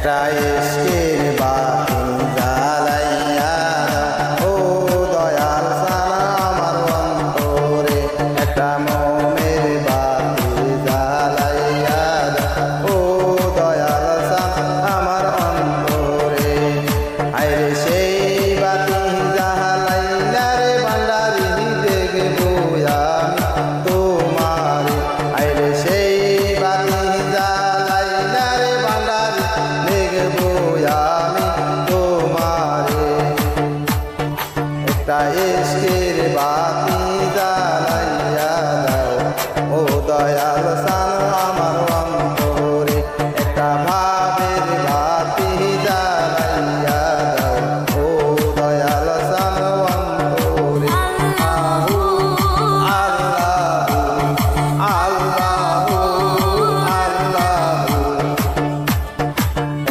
একটা ইশকের বাতি জ্বালাইয়া ও দয়াল সানা আমার অন্তরে, একটা মোমের বাতি জ্বালাইয়া ও দয়াল সানা আমার অন্তরে। আইরে সেই বাতি জ্বালাইলা রে ভান্ডারি দেখবো আমি তোমারে, আইরে সেই বাতি জ্বালাইলা রে ভান্ডারি দেখবো আমি তোমারে। একটা ইশকের বাতি জ্বালাইয়া দাও ও দয়াল সানা আমার অন্তরে, একটা ভাবের বাতি জ্বালাইয়া দাও ও দয়াল সানা অন্তরে। আল্লাহু আল্লাহু আল্লাহু,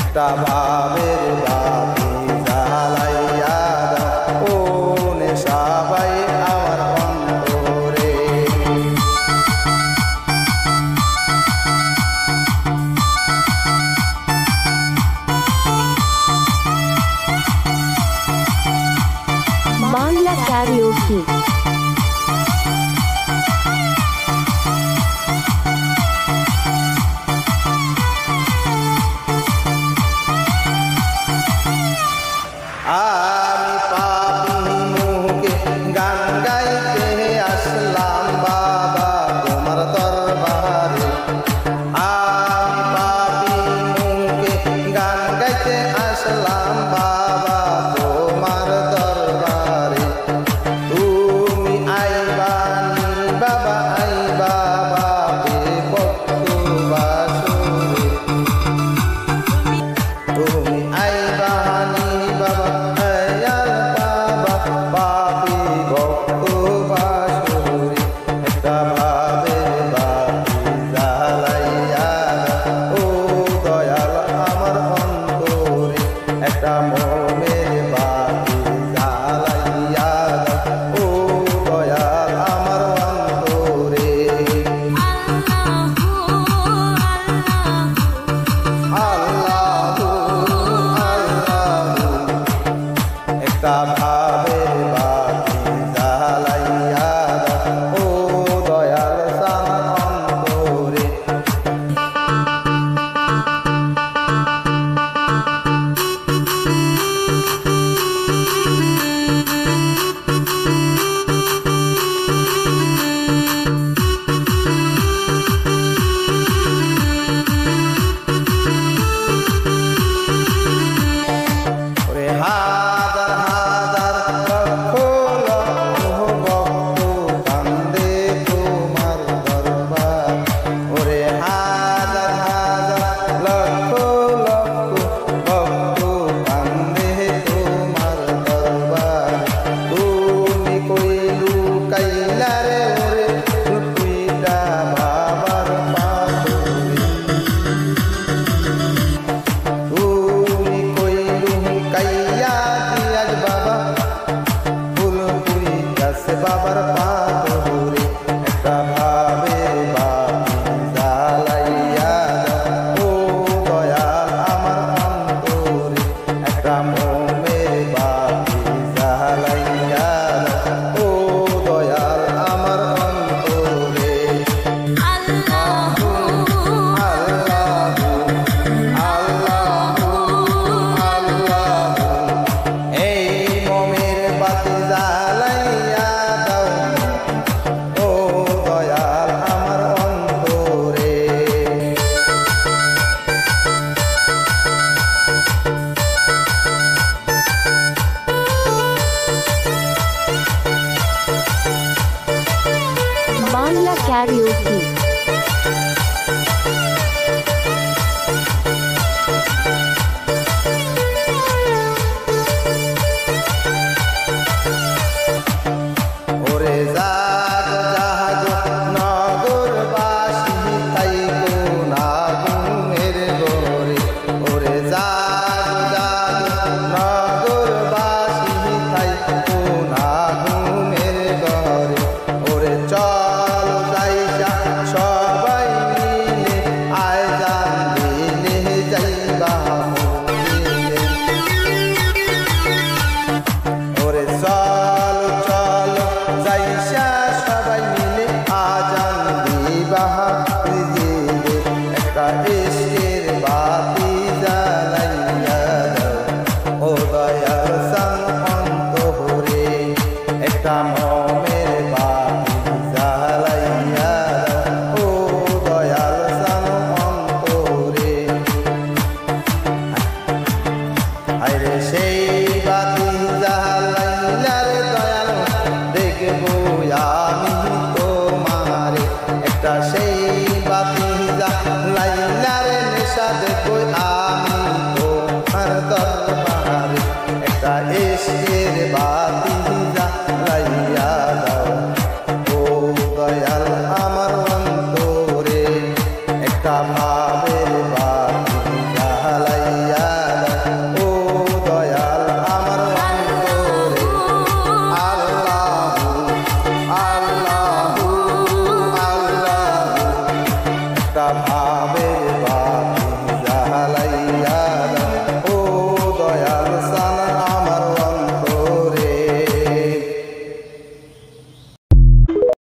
একটা ভাবের বাতি জ্বালাইয়া দাও ও নেশাবাই আমার অন্তরে। বাংলা ক্যারিওকি। আমি পাপী মুখে গান গাইতে আসলাম বাবা তোমার দরবারে, আমি পাপী মুখে গান গাইতে আসলাম বাবা তোমার দরবারে। তুমি আইবানি বাবা আইবা বাপে ভক্তবাসুরে, তুমি আইবানি বাবা দয়াল বাবা পাপী ভক্তবাসুরে। একটা ভাবের বাতি জ্বালাইয়া ও দয়াল আমার অন্তরে, একটা মোমের বাতি জ্বালাইয়া ও দয়াল আমার অন্তরে। আল্লাহু আল্লাহু, একটা ভাবের বাতি জ্বালাইয়া ও দয়াল সানা অন্তরে। ওরে হাজার হাজার লক্ষ লক্ষ ভক্ত কান্দে তোমার দরবার, ওরে হাজার হাজার লক্ষ লক্ষ ভক্ত কান্দে তোমার দরবার। তুমি কইলু কাইলা রে ওরে লুকুইটা বাবার পাথরে, তুমি কইলু কাইয়া দিয়াজ বাবা ফুলপুরি গাছে বাবার পাথরে। একটা ভাবের বাতি জ্বালাইয়া দাও ও দয়াল আমার অন্তরে, একটা মোমের বাতি জ্বালাইয়া দাও ও দয়াল আমার অন্তরে। আল্লাহু আল্লাহু আল্লাহু, এই মোমের বাতি জ্বালাইয়া দাও ও দয়াল আমার অন্তরে। বাংলা ক্যারিওকি। ওরে জাগ জাগ নগরবাসী তাইকো না ঘুমের ঘরে, ওরে জাগ জাগ নগরবাসী তাইকো না ঘুমের ঘরে। ওরে চল যাই যা সেই বাতি জ্বালাইয়ারে নিশাতে কই আমি তোমার দরবারে একটা ইশকের বাতি জ্বালাইয়া দাও ও দয়াল আমার অন্তরে একটা ভাবের বাতি জ্বালাইয়া দাও ও দয়াল আমার অন্তরে আল্লাহু আল্লাহু আল্লাহু একটা ভাবের